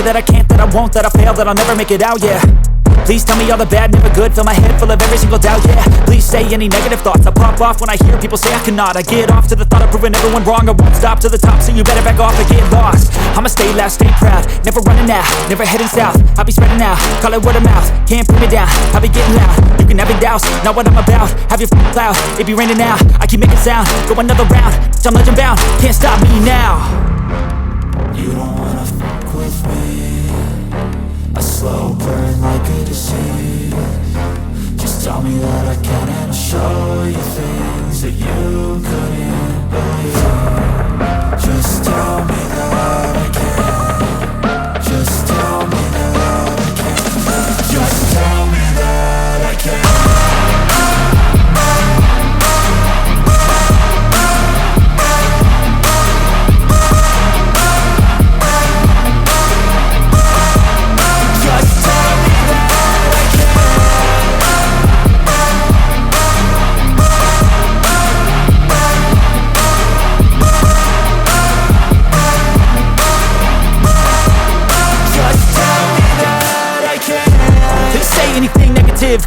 that I can't, that I won't, that I fail, that I'll never make it out, yeah. Please tell me all the bad, never good. Fill my head full of every single doubt, yeah. Please say any negative thoughts. I pop off when I hear people say I cannot. I get off to the thought of proving everyone wrong. I won't stop to the top, so you better back off and get lost. I'ma stay loud, stay proud, never running out, never heading south. I'll be spreading out, call it word of mouth. Can't put me down, I'll be getting loud. You can have your doubts, not what I'm about. Have your cloud, it be raining now. I keep making sound, go another round. I'm legend bound, can't stop me now. You don't wanna fuck with me. A slow burn like a disease. Just tell me that I can and I'll show you things that you couldn't believe. Just tell me that I can. Just tell me that I can. Just tell me that I can.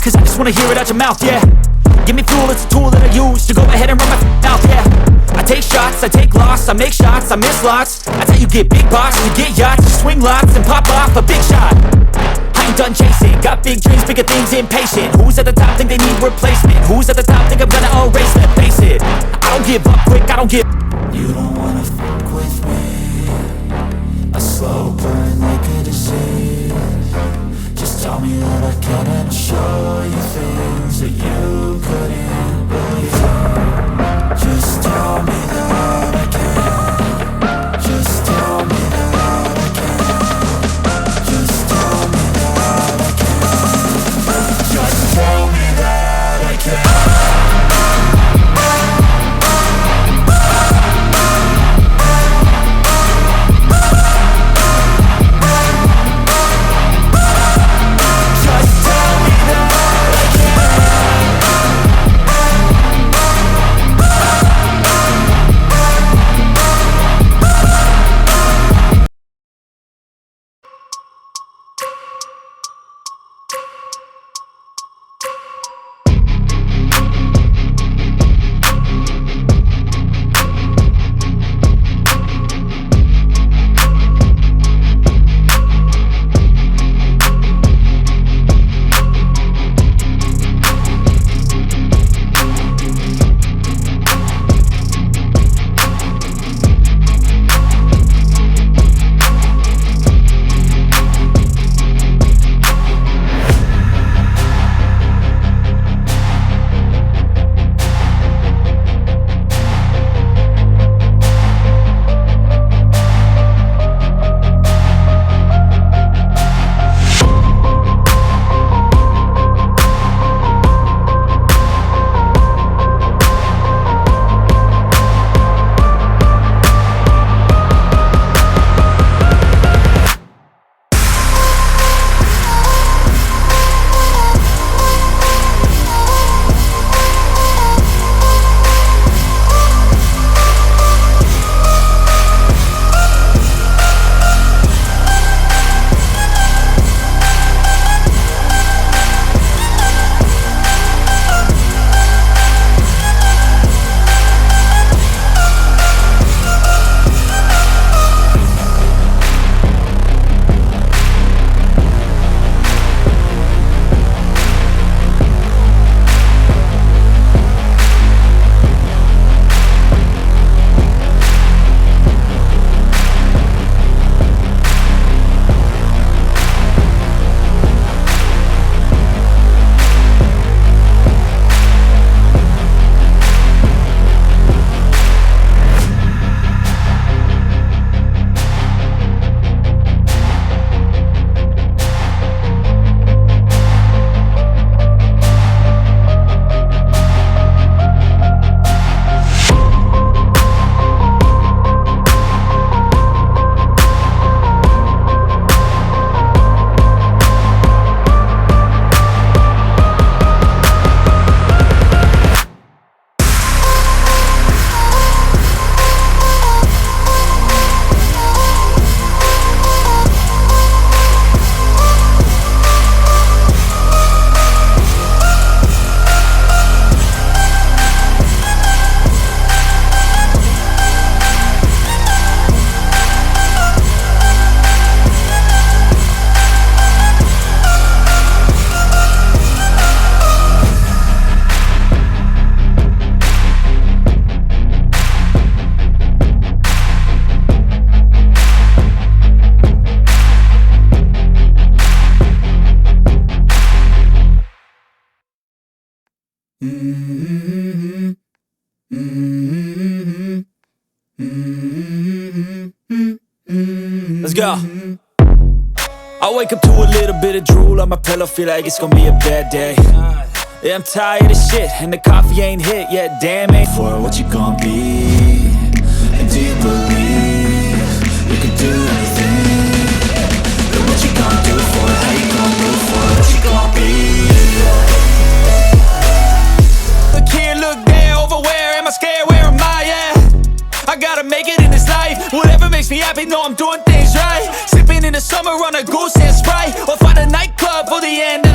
Cause I just wanna hear it out your mouth, yeah. Give me fuel, it's a tool that I use to go ahead and run my mouth, yeah. I take shots, I take loss, I make shots, I miss lots. That's how you get big boss, you get yachts, you swing lots and pop off a big shot. I ain't done chasing, got big dreams, bigger things, impatient. Who's at the top think they need replacement? Who's at the top think I'm gonna erase them? Face it, I don't give up quick, I don't give. You don't wanna fuck with me. A slow burn like a disease. Just tell me that I can and I'll show you things that you couldn't believe. Just tell me that I can. Just tell me that I can. Just tell me that I can. Just tell me that I can. Just tell me Let's go. I wake up to a little bit of drool on my pillow, feel like it's gonna be a bad day. Yeah, I'm tired of shit, and the coffee ain't hit yet, damn it. For what you gon' be, and do you believe you can do anything? But what you gon' do for it, how you gon' move for it, what you gon' be? Look here, look there, over where am I scared, where am I at? I gotta make it in this life, whatever makes me happy, know I'm doing things right. Sipping in the summer on a goose and Sprite, or find a nightclub for the end of